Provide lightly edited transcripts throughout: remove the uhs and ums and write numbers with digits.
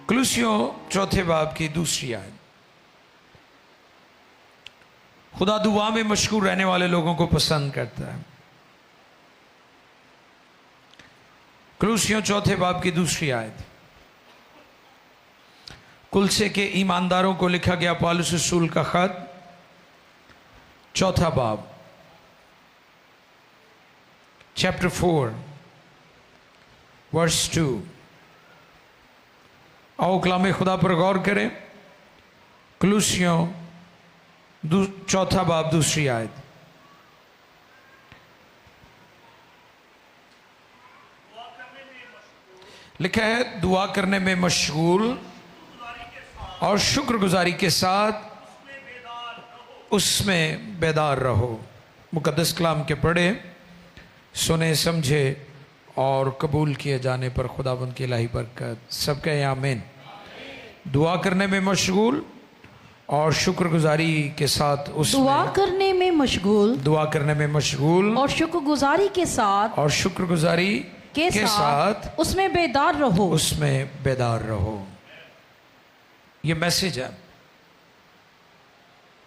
कुलूसियों चौथे बाब की दूसरी आयत। खुदा दुआ में मशगूल रहने वाले लोगों को पसंद करता है। कुलूसियों चौथे बाब की दूसरी आयत। कुलसे के ईमानदारों को लिखा गया पौलुस रसूल का खत, चौथा बाब, चैप्टर 4 वर्स 2। आओ कलाम खुदा पर गौर करें। कुलूसियों चौथा बाब दूसरी आयत। लिखा है, दुआ करने में मशगूल और शुक्रगुजारी के साथ उसमें बेदार रहो। मुकद्दस कलाम के पढ़े, सुने, समझे और कबूल किए जाने पर खुदाबंद की इलाही बरकत। सब कहें आमीन। दुआ करने में मशगूल और शुक्रगुजारी के साथ उसमें, दुआ करने में मशगूल, दुआ करने में मशगूल और शुक्रगुजारी के साथ, और शुक्रगुजारी के साथ उसमें बेदार रहो, उसमें बेदार रहो। ये मैसेज है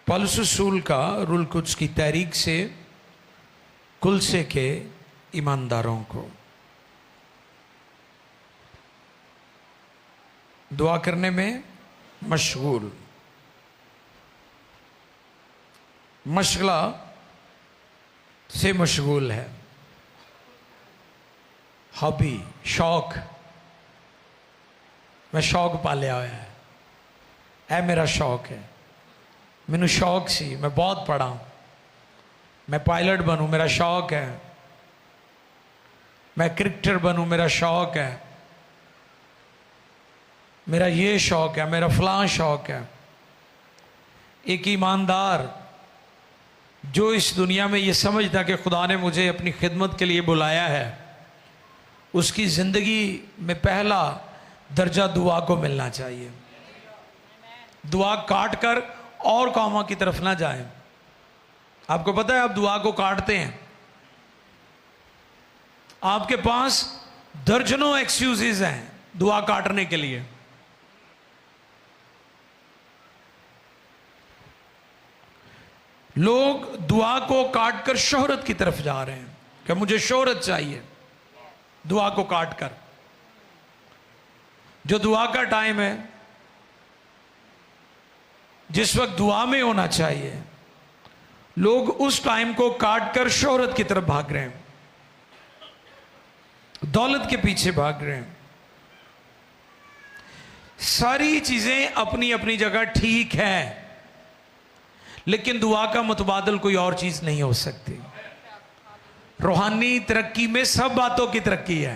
पौलुस रसूल का रूल कुद्स की तहरीक से कुलसे के ईमानदारों को। दुआ करने में मशगूल, मशगला से मशगूल है। हॉबी, शौक, मैं शौक पालिया होया है, ऐ मेरा शौक है, मैनू शौक सी, मैं बहुत पढ़ा, मैं पायलट बनूं, मेरा शौक है, मैं क्रिकेटर बनूं, मेरा शौक है, मेरा ये शौक है, मेरा फलां शौक है। एक ईमानदार जो इस दुनिया में ये समझता कि खुदा ने मुझे अपनी खिदमत के लिए बुलाया है, उसकी ज़िंदगी में पहला दर्जा दुआ को मिलना चाहिए। दुआ काट कर और कामों की तरफ ना जाएं। आपको पता है आप दुआ को काटते हैं, आपके पास दर्जनों एक्सक्यूजेस हैं दुआ काटने के लिए। लोग दुआ को काटकर शोहरत की तरफ जा रहे हैं कि मुझे शोहरत चाहिए, दुआ को काटकर। जो दुआ का टाइम है, जिस वक्त दुआ में होना चाहिए, लोग उस टाइम को काटकर शोहरत की तरफ भाग रहे हैं, दौलत के पीछे भाग रहे हैं। सारी चीजें अपनी अपनी जगह ठीक है, लेकिन दुआ का मुतबादल कोई और चीज नहीं हो सकती। रूहानी तरक्की में सब बातों की तरक्की है।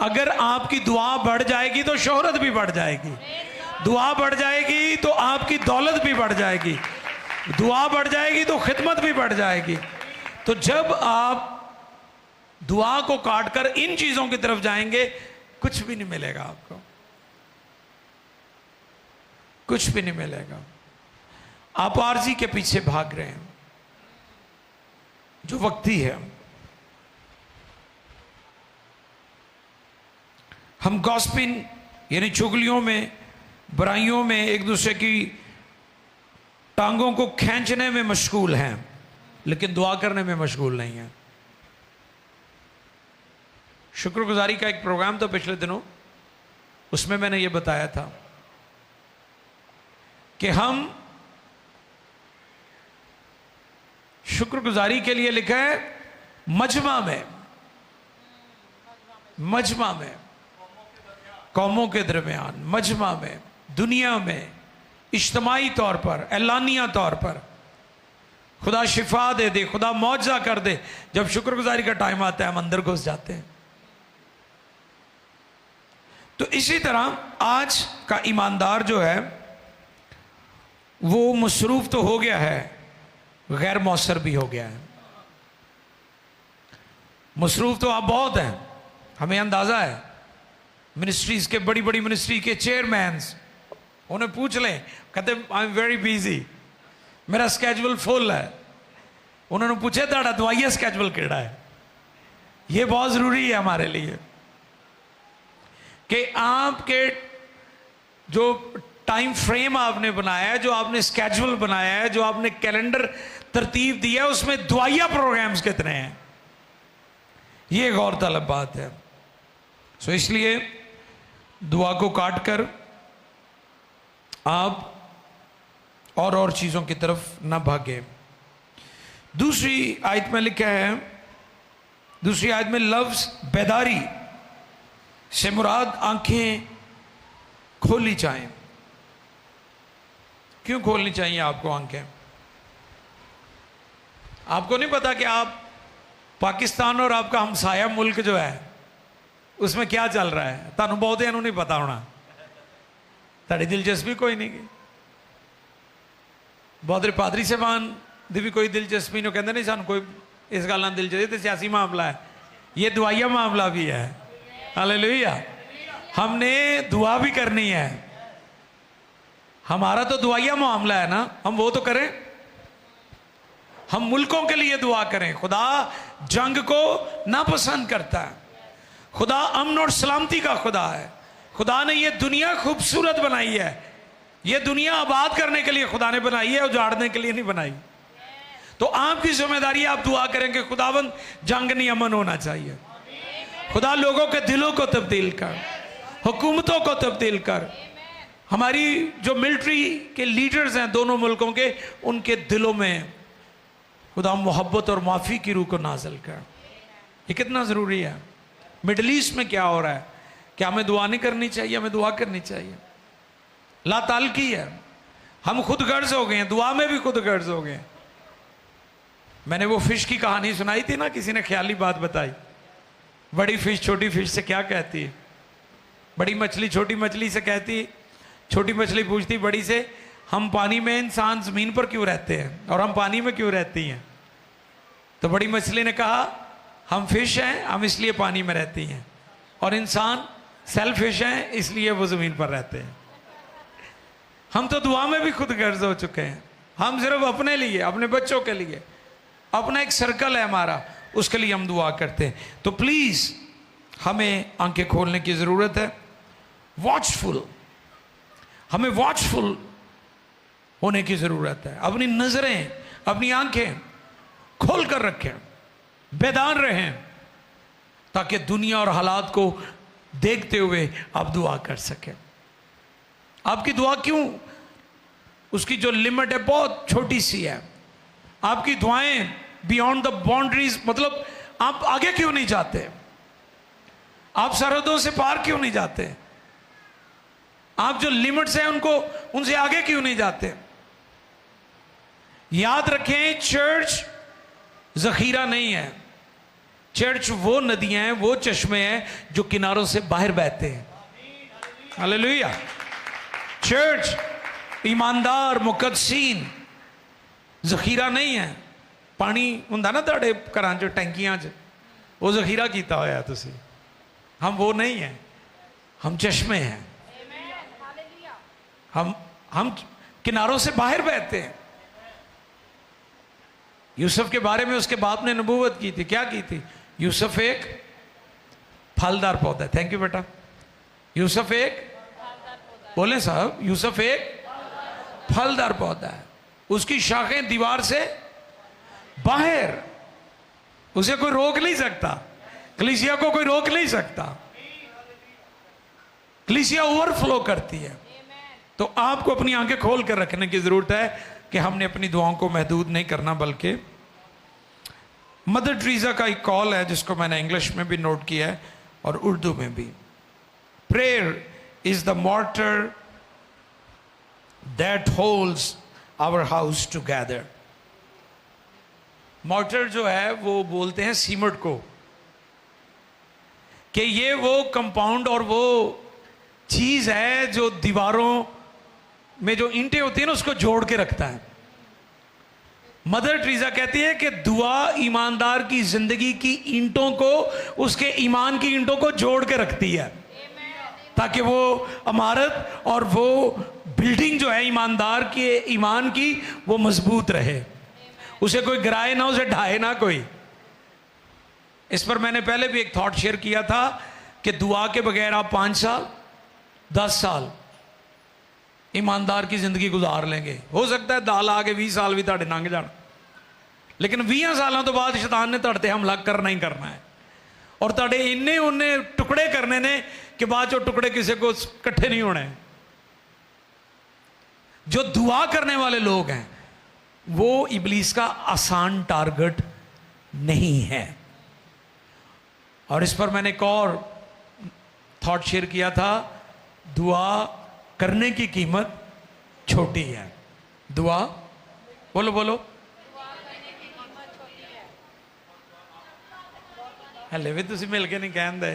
अगर आपकी दुआ बढ़ जाएगी तो शोहरत भी बढ़ जाएगी, दुआ बढ़ जाएगी तो आपकी दौलत भी बढ़ जाएगी, दुआ बढ़ जाएगी तो खिदमत भी बढ़ जाएगी। तो जब आप दुआ को काटकर इन चीजों की तरफ जाएंगे, कुछ भी नहीं मिलेगा आपको, कुछ भी नहीं मिलेगा। आप आरजी के पीछे भाग रहे हैं जो वक्ती है। हम गॉसिपिंग यानी चुगलियों में, बुराइयों में, एक दूसरे की टांगों को खींचने में मशगूल हैं, लेकिन दुआ करने में मशगूल नहीं है। शुक्रगुजारी का एक प्रोग्राम था पिछले दिनों, उसमें मैंने ये बताया था कि हम शुक्रगुजारी के लिए लिखा है मजमा में, मजमा में, कौमों के दरमियान, मजमा में, दुनिया में, इज्तिमाई तौर पर, एलानिया तौर पर खुदा शिफा दे दे, खुदा मौजज़ा कर दे। जब शुक्रगुजारी का टाइम आता है हम अंदर घुस जाते हैं। तो इसी तरह आज का ईमानदार जो है वो मसरूफ तो हो गया है, गैर मौसर भी हो गया है। मसरूफ तो आप बहुत हैं, हमें अंदाजा है। मिनिस्ट्रीज के, बड़ी बड़ी मिनिस्ट्री के चेयरमैन्स, उन्हें पूछ लें, कहते आई एम वेरी बिजी, मेरा स्केड्यूल फुल है। उन्होंने पूछे ताड़ा दवाइया स्केड्यूल केड़ा है। ये बहुत जरूरी है हमारे लिए कि आपके जो टाइम फ्रेम आपने बनाया है, जो आपने स्केड्यूल बनाया है, जो आपने कैलेंडर तरतीब दिया है, उसमें दुआया प्रोग्राम्स कितने हैं, ये गौरतलब बात है। सो इसलिए दुआ को काट कर आप और चीजों की तरफ ना भागे। दूसरी आयत में लिखा है, दूसरी आयत में लफ्ज बेदारी से मुराद आंखें खोलनी चाहिए। क्यों खोलनी चाहिए आपको आंखें? आपको नहीं पता कि आप पाकिस्तान और आपका हमसाया मुल्क जो है उसमें क्या चल रहा है? तानू बहुत नहीं पता होना, ताड़ी दिलचस्पी कोई नहीं की। बहुत पादरी साहबान दी भी कोई दिलचस्पी नहीं, कहते नहीं सानू कोई इस गल नाल दिलचस्पी, तो सियासी मामला है, ये दुआया मामला भी है। हालेलुया। हमने दुआ भी करनी है, हमारा तो दुआया मामला है ना, हम वो तो करें। हम मुल्कों के लिए दुआ करें। खुदा जंग को नापसंद करता है, खुदा अमन और सलामती का खुदा है। खुदा ने ये दुनिया खूबसूरत बनाई है, ये दुनिया आबाद करने के लिए खुदा ने बनाई है, उजाड़ने के लिए नहीं बनाई। तो आपकी जिम्मेदारी, आप दुआ करें कि खुदावंद जंग नहीं, अमन होना चाहिए। खुदा लोगों के दिलों को तब्दील कर, हुकूमतों को तब्दील कर, हमारी जो मिलिट्री के लीडर्स हैं दोनों मुल्कों के, उनके दिलों में खुदा मोहब्बत और माफ़ी की रूह को नाज़िल कर। ये कितना ज़रूरी है। मिडल ईस्ट में क्या हो रहा है? क्या हमें दुआ नहीं करनी चाहिए? हमें दुआ करनी चाहिए। ला ताल्की है, हम खुद गर्ज हो गए हैं, दुआ में भी खुद गर्ज हो गए। मैंने वो फिश की कहानी सुनाई थी ना, किसी ने ख्याली बात बताई। बड़ी फिश छोटी फिश से क्या कहती है? बड़ी मछली छोटी मछली से कहती, छोटी मछली पूछती बड़ी से, हम पानी में, इंसान ज़मीन पर क्यों रहते हैं और हम पानी में क्यों रहती हैं? तो बड़ी मछली ने कहा, हम फिश हैं, हम इसलिए पानी में रहती हैं, और इंसान सेल्फिश हैं, इसलिए वो ज़मीन पर रहते हैं। हम तो दुआ में भी खुद गर्ज हो चुके हैं। हम सिर्फ अपने लिए, अपने बच्चों के लिए, अपना एक सर्कल है हमारा, उसके लिए हम दुआ करते हैं। तो प्लीज़ हमें आंखें खोलने की ज़रूरत है। वॉचफुल, हमें वॉचफुल होने की ज़रूरत है। अपनी नज़रें, अपनी आंखें खोल कर रखें, बेदार रहें, ताकि दुनिया और हालात को देखते हुए आप दुआ कर सकें। आपकी दुआ क्यों, उसकी जो लिमिट है बहुत छोटी सी है। आपकी दुआएं बियॉन्ड द बाउंड्रीज, मतलब आप आगे क्यों नहीं जाते? आप सरहदों से पार क्यों नहीं जाते? आप जो लिमिट्स हैं उनको, उनसे आगे क्यों नहीं जाते? याद रखें, चर्च जखीरा नहीं है। चर्च वो नदियां हैं, वो चश्मे हैं जो किनारों से बाहर बहते हैं। हालेलुया। चर्च ईमानदार मुकद्दसीन जखीरा नहीं है। पानी हुंदा ना तुहाडे घरां च टैंकियां च, वो जखीरा कीता होया तुसीं। हम वो नहीं हैं, हम चश्मे हैं। हम किनारों से बाहर बहते हैं। यूसुफ के बारे में उसके बाप ने नबूवत की थी। क्या की थी? यूसुफ एक फलदार पौधा है। थैंक यू बेटा। यूसुफ एक, बोले साहब, यूसुफ एक फलदार पौधा है। उसकी शाखें दीवार से बाहर, उसे कोई रोक नहीं सकता। कलीसिया को कोई रोक नहीं सकता। कलीसिया ओवरफ्लो करती है। तो आपको अपनी आंखें खोल कर रखने की जरूरत है कि हमने अपनी दुआओं को महदूद नहीं करना, बल्कि मदर टेरेसा का एक कॉल है जिसको मैंने इंग्लिश में भी नोट किया है और उर्दू में भी। Prayer is the mortar that holds our house together. Mortar जो है वो बोलते हैं सीमेंट को, कि ये वो कंपाउंड और वो चीज है जो दीवारों में जो ईंटें होती है ना उसको जोड़ के रखता है। मदर टेरेसा कहती है कि दुआ ईमानदार की जिंदगी की ईंटों को, उसके ईमान की ईंटों को जोड़ के रखती है, ताकि वो इमारत और वो बिल्डिंग जो है ईमानदार के ईमान की, वो मजबूत रहे, उसे कोई गिराए ना, उसे ढाए ना कोई। इस पर मैंने पहले भी एक थॉट शेयर किया था कि दुआ के बगैर आप 5 साल 10 साल ईमानदार की जिंदगी गुजार लेंगे। हो सकता है दाल आके 20 साल भी तुहाडे लंघ जाण, लेकिन 20 सालों तो बाद शैतान ने तुहाडे ते हमला करना ही करना है, और तुहाडे इन्ने उन्ने टुकड़े करने ने कि बाद चो टुकड़े किसी को इकट्ठे नहीं होने। जो दुआ करने वाले लोग हैं वो इब्लीस का आसान टारगेट नहीं है। और इस पर मैंने एक और थॉट शेयर किया था, दुआ करने की कीमत छोटी है। दुआ बोलो बोलो, हले भी तुम मिल के नहीं कहते।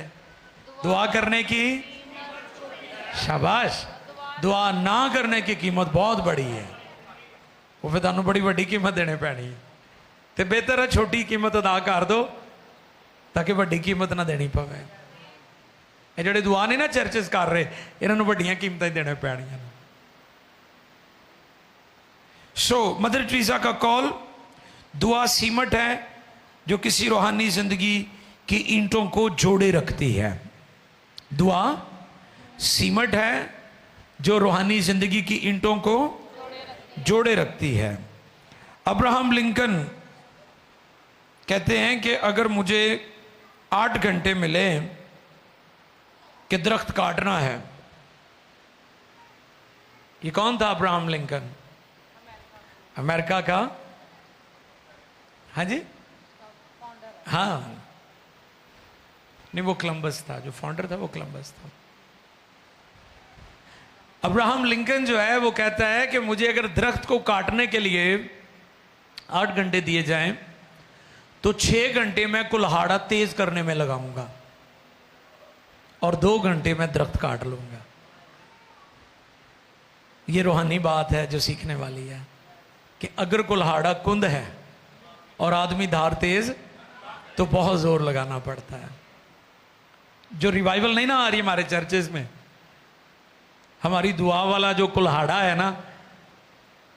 दुआ करने की, शाबाश। दुआ ना करने की कीमत बहुत बड़ी है, वो फिर तुहानू बड़ी वड्डी कीमत देनी पैनी है। तो बेहतर है छोटी कीमत अदा कर दो ताकि वड्डी कीमत ना देनी पवे। ये ਜਿਹੜੇ दुआ नहीं ना चर्चेस कर रहे, इन्होंने वड्डियां कीमतां देने पैणियां। सो मदर टेरेसा का कॉल, दुआ सीमट है जो किसी रूहानी जिंदगी की ईंटों को जोड़े रखती है। दुआ सीमट है जो रूहानी जिंदगी की ईंटों को जोड़े रखती है। अब्राहम लिंकन कहते हैं कि अगर मुझे 8 घंटे मिले कि दरख्त काटना है। ये कौन था अब्राहम लिंकन? अमेरिका का, हाँ जी, हाँ नहीं वो कोलंबस था, जो फाउंडर था वो कोलंबस था। अब्राहम लिंकन जो है वो कहता है कि मुझे अगर दरख्त को काटने के लिए 8 घंटे दिए जाएं तो 6 घंटे मैं कुल्हाड़ा तेज करने में लगाऊंगा और 2 घंटे में दरख्त काट लूंगा। ये रूहानी बात है जो सीखने वाली है कि अगर कुल्हाड़ा कुंद है और आदमी धार तेज तो बहुत जोर लगाना पड़ता है। जो रिवाइवल नहीं ना आ रही हमारे चर्चेस में, हमारी दुआ वाला जो कुल्हाड़ा है ना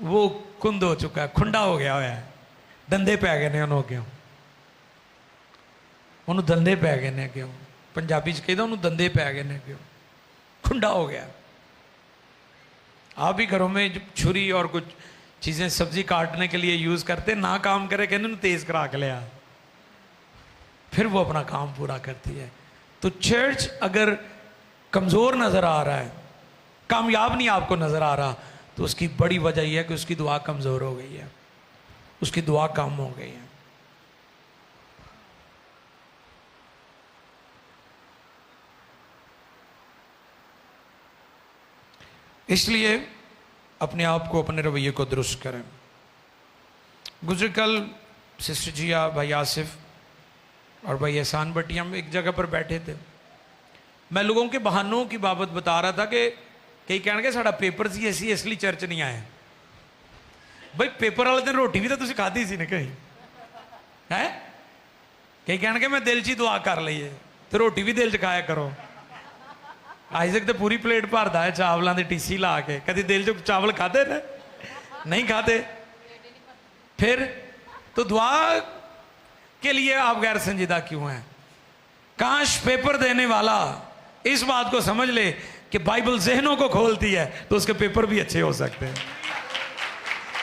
वो कुंद हो चुका है, खुंडा हो गया है, दंदे पै गए ने उन्होंने। क्यों उन्होंने दंदे पै गए ने? क्यों पंजाबी च कहते उन्होंने दंदे पै गए ने, क्यों खुंडा हो गया। आप भी घरों में छुरी और कुछ चीज़ें सब्जी काटने के लिए यूज़ करते, ना काम करे कहते तेज करा के लिया, फिर वो अपना काम पूरा करती है। तो चर्च अगर कमज़ोर नज़र आ रहा है, कामयाब नहीं आपको नज़र आ रहा, तो उसकी बड़ी वजह यह है कि उसकी दुआ कमज़ोर हो गई है, उसकी दुआ कम हो गई है। इसलिए अपने आप को, अपने रवैये को दुरुस्त करें। गुज़रे कल सिस्टर जिया, भाई आसिफ और भाई एहसान भट्टी हम एक जगह पर बैठे थे। मैं लोगों के बहानों की बाबत बता रहा था कि कई कहणगे साडा पेपर सी असी इसलिए चर्च नहीं आए। भाई पेपर वाले दिन रोटी भी तो तुसीं खाधी सी ना कहीं है। कई कहणगे मैं दिल च ही दुआ कर लईए, तो रोटी भी दिल च खाया करो। आइजक तो पूरी प्लेट भरता है चावलों की टीसी ला के, कभी दिल च चावल खाते ने? नहीं खाते। फिर तो दुआ के लिए आप गैर संजीदा क्यों हैं? काश पेपर देने वाला इस बात को समझ ले कि बाइबल जहनों को खोलती है तो उसके पेपर भी अच्छे हो सकते हैं।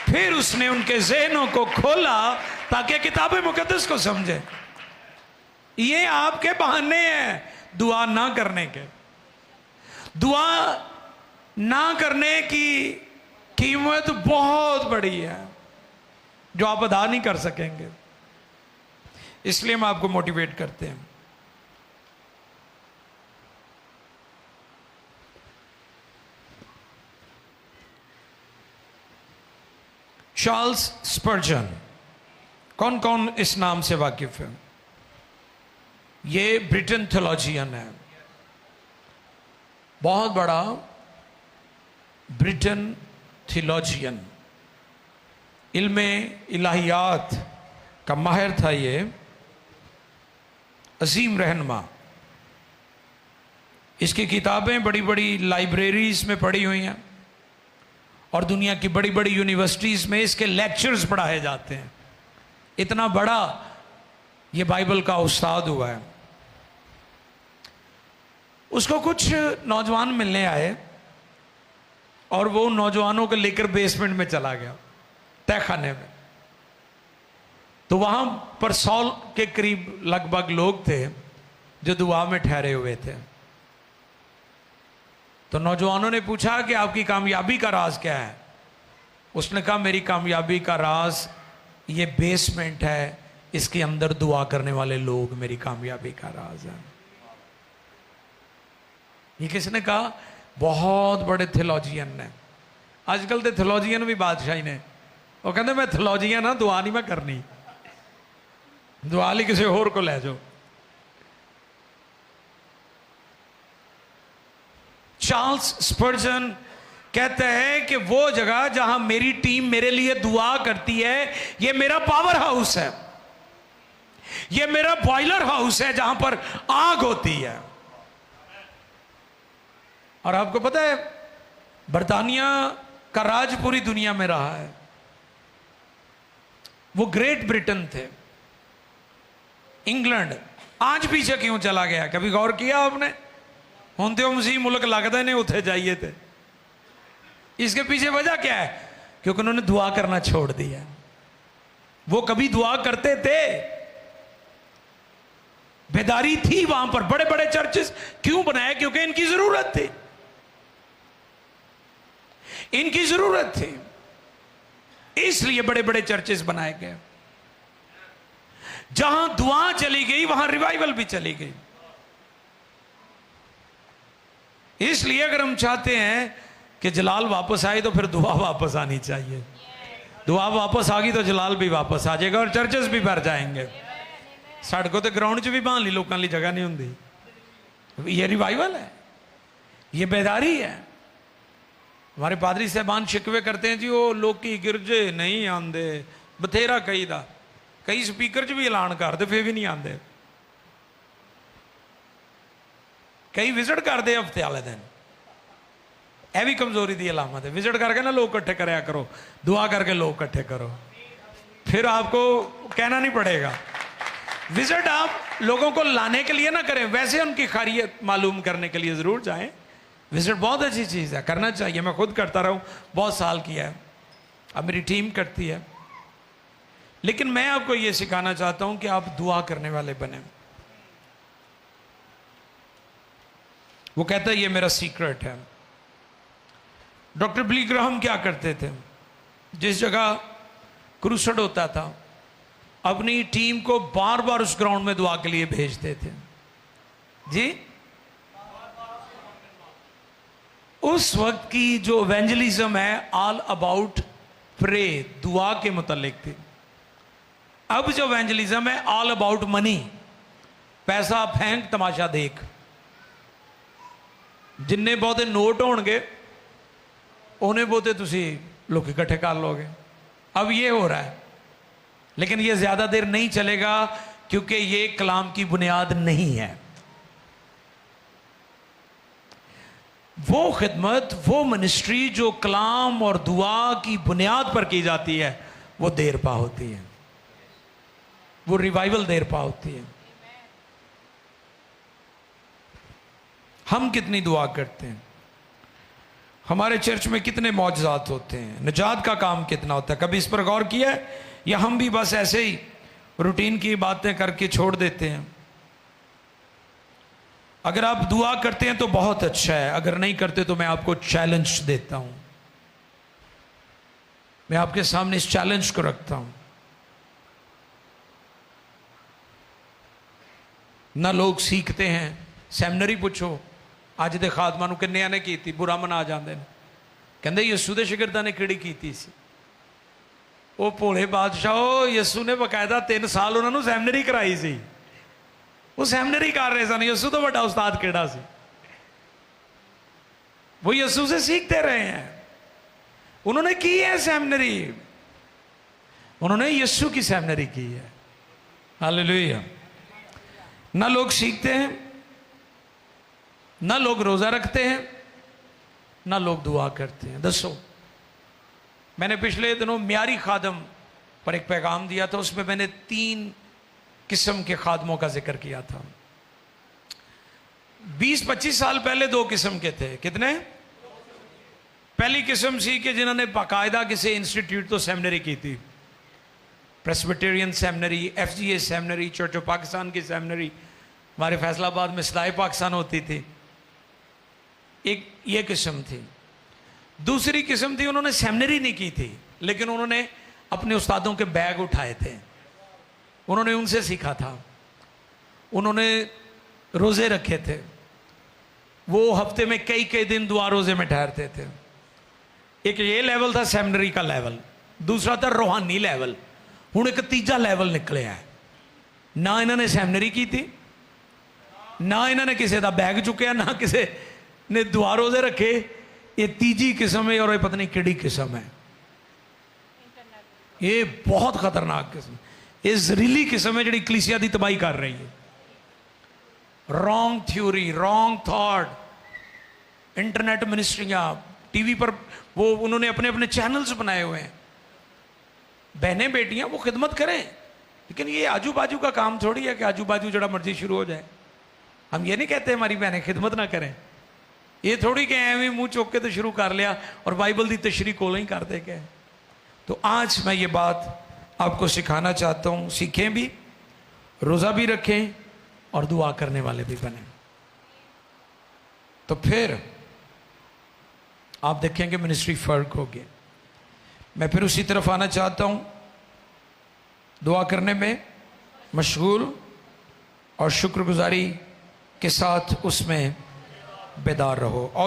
फिर उसने उनके जहनों को खोला ताकि किताब मुकद्दस को समझे। ये आपके बहाने हैं दुआ ना करने के। दुआ ना करने की कीमत बहुत बड़ी है जो आप अदा नहीं कर सकेंगे। इसलिए हम आपको मोटिवेट करते हैं। चार्ल्स स्पर्जन, कौन कौन इस नाम से वाकिफ है? ये ब्रिटेन थियोलॉजियन है, बहुत बड़ा ब्रिटेन थियोलॉजियन, इल्मे इलाहियात का माहिर था। ये अजीम रहनुमा। इसकी किताबें बड़ी बड़ी लाइब्रेरीज में पढ़ी हुई हैं और दुनिया की बड़ी बड़ी यूनिवर्सिटीज़ में इसके लेक्चर्स पढ़ाए जाते हैं। इतना बड़ा ये बाइबल का उस्ताद हुआ है। उसको कुछ नौजवान मिलने आए और वो नौजवानों को लेकर बेसमेंट में चला गया, तहखाने में। तो वहां पर 100 के करीब लगभग लोग थे जो दुआ में ठहरे हुए थे। तो नौजवानों ने पूछा कि आपकी कामयाबी का राज क्या है? उसने कहा मेरी कामयाबी का राज ये बेसमेंट है, इसके अंदर दुआ करने वाले लोग मेरी कामयाबी का राज है। ये किसने कहा? बहुत बड़े थियोलॉजियन ने। आजकल तो थियोलॉजियन भी बादशाही ने, वो कहते मैं थियोलॉजियन हाँ, दुआ नहीं मैं करनी, दुआ ली किसी और को ले जाओ। चार्ल्स स्पर्जन कहते हैं कि वो जगह जहां मेरी टीम मेरे लिए दुआ करती है, ये मेरा पावर हाउस है, ये मेरा बॉयलर हाउस है जहां पर आग होती है। और आपको पता है बर्तानिया का राज पूरी दुनिया में रहा है। वो ग्रेट ब्रिटेन थे, इंग्लैंड आज पीछे क्यों चला गया? कभी गौर किया आपने? होंदे हो मसीह मुल्क लगता नहीं उठे जाइए थे। इसके पीछे वजह क्या है? क्योंकि उन्होंने दुआ करना छोड़ दिया। वो कभी दुआ करते थे, बेदारी थी वहां पर। बड़े बड़े चर्चेस क्यों बनाए? क्योंकि इनकी जरूरत थी, इनकी जरूरत थी, इसलिए बड़े बड़े चर्चेस बनाए गए। जहां दुआ चली गई वहां रिवाइवल भी चली गई। इसलिए अगर हम चाहते हैं कि जलाल वापस आए तो फिर दुआ वापस आनी चाहिए। दुआ वापस आ गई तो जलाल भी वापस आ जाएगा और चर्चेस भी भर जाएंगे। सड़कों तो ग्राउंड च भी बांध ली, लोगों की जगह नहीं होंगी। ये रिवाइवल है, ये बेदारी है। हमारे पादरी साहबान शिकवे करते हैं जी वो लोग की गिरजे नहीं आंदे, बथेरा कई दा, कई स्पीकर च भी ऐलान करते फिर भी नहीं आते, कई विजिट करते हफ्ते वाले दिन। यह भी कमजोरी की अलामत है। विजिट करके ना लोग इकट्ठे कराया करो, दुआ करके लोग इकट्ठे करो, फिर आपको कहना नहीं पड़ेगा। विजिट आप लोगों को लाने के लिए ना करें, वैसे उनकी खैरियत मालूम करने के लिए जरूर जाएं। विजिट बहुत अच्छी चीज़ है, करना चाहिए। मैं खुद करता रहा हूँ, बहुत साल किया है, अब मेरी टीम करती है। लेकिन मैं आपको ये सिखाना चाहता हूँ कि आप दुआ करने वाले बने। वो कहता है ये मेरा सीक्रेट है। डॉक्टर बिली ग्राहम क्या करते थे? जिस जगह क्रूसेड होता था अपनी टीम को बार बार उस ग्राउंड में दुआ के लिए भेजते थे जी। उस वक्त की जो इवेंजलिज्म है ऑल अबाउट प्रे, दुआ के मुतालिक थी। अब जो इवेंजलिज्म है ऑल अबाउट मनी, पैसा फेंक तमाशा देख। जिन्ने बहुते नोट होंगे उन्हें बहुते तुसी लोग इकट्ठे कर लोगे। अब ये हो रहा है, लेकिन ये ज्यादा देर नहीं चलेगा क्योंकि ये कलाम की बुनियाद नहीं है। वो खिदमत, वो मिनिस्ट्री जो कलाम और दुआ की बुनियाद पर की जाती है वो देर पा होती है, वो रिवाइवल देर पा होती है। हम कितनी दुआ करते हैं? हमारे चर्च में कितने मौजज़ात होते हैं? निजात का काम कितना होता है? कभी इस पर गौर किया है? या हम भी बस ऐसे ही रूटीन की बातें करके छोड़ देते हैं? अगर आप दुआ करते हैं तो बहुत अच्छा है, अगर नहीं करते तो मैं आपको चैलेंज देता हूं। मैं आपके सामने इस चैलेंज को रखता हूं। ना लोग सीखते हैं। सैमिनरी पूछो अज दे खादमा नूं किन्नियां ने कीती, बुरा मना जाते हैं। कहते यसू दे शिगिरदां ने किहड़ी कीती सी? वो भोले बादशाह, यसू ने बकायदा 3 साल उन्होंने सैमिनरी कराई सी। वो सैमिनरी कर रहे सन। यसू तो बड़ा उस्ताद केड़ा सी? वो यसू से सीखते रहे हैं। उन्होंने की है सैमिनरी, उन्होंने यसू की सैमिनरी की है। हालेलुया। ना लोग सीखते हैं, ना लोग रोजा रखते हैं, ना लोग दुआ करते हैं। दसो, मैंने पिछले दिनों म्यारी खादम पर एक पैगाम दिया था, उसमें मैंने 3 किस्म के खादमों का जिक्र किया था। 20-25 साल पहले 2 किस्म के थे। कितने? पहली किस्म सी कि जिन्होंने बाकायदा किसी इंस्टीट्यूट तो सेमिनरी की थी, Presbyterian seminary, FGA seminary, church of Pakistan की सेमिनरी, हमारे फैसलाबाद में सदाए पाकिस्तान होती थी। एक ये किस्म थी। दूसरी किस्म थी, उन्होंने सेमिनरी नहीं की थी, लेकिन उन्होंने अपने उस्तादों के बैग उठाए थे, उन्होंने उनसे सीखा था, उन्होंने रोज़े रखे थे, वो हफ्ते में कई कई दिन दुआ रोज़े में ठहरते थे। एक ये लेवल था सेमिनरी का लेवल, दूसरा था रूहानी लेवल। हुण एक तीजा लेवल निकलिया है। ना इन्होंने सेमिनरी की थी, ना इन्होंने किसी का बैग चुकया, ना किसी ने दुआ रोज़े रखे। ये तीजी किस्म है, और ये पता नहीं किहड़ी किस्म है। ये बहुत खतरनाक किस्म, ये जहरीली किस्म है जिहड़ी कलीसिया की तबाही कर रही है। Wrong theory, wrong thought, internet मिनिस्ट्रियाँ, टीवी पर वो उन्होंने अपने अपने चैनल्स बनाए हुए हैं। बहनें बेटियां वो खिदमत करें, लेकिन ये आजू बाजू का काम थोड़ी है कि आजू बाजू जड़ा मर्जी शुरू हो जाए। हम ये नहीं कहते हमारी बहनें खिदमत ना करें, ये थोड़ी कि एवं मुंह चौक के तो शुरू कर लिया और बाइबल की तशरीह कोल ही कर दे के। तो आज मैं ये बात आपको सिखाना चाहता हूँ, सीखें भी, रोज़ा भी रखें और दुआ करने वाले भी बने। तो फिर आप देखेंगे मिनिस्ट्री फर्क होगी। मैं फिर उसी तरफ आना चाहता हूँ, दुआ करने में मशगूल और शुक्रगुजारी के साथ उसमें बेदार रहो। और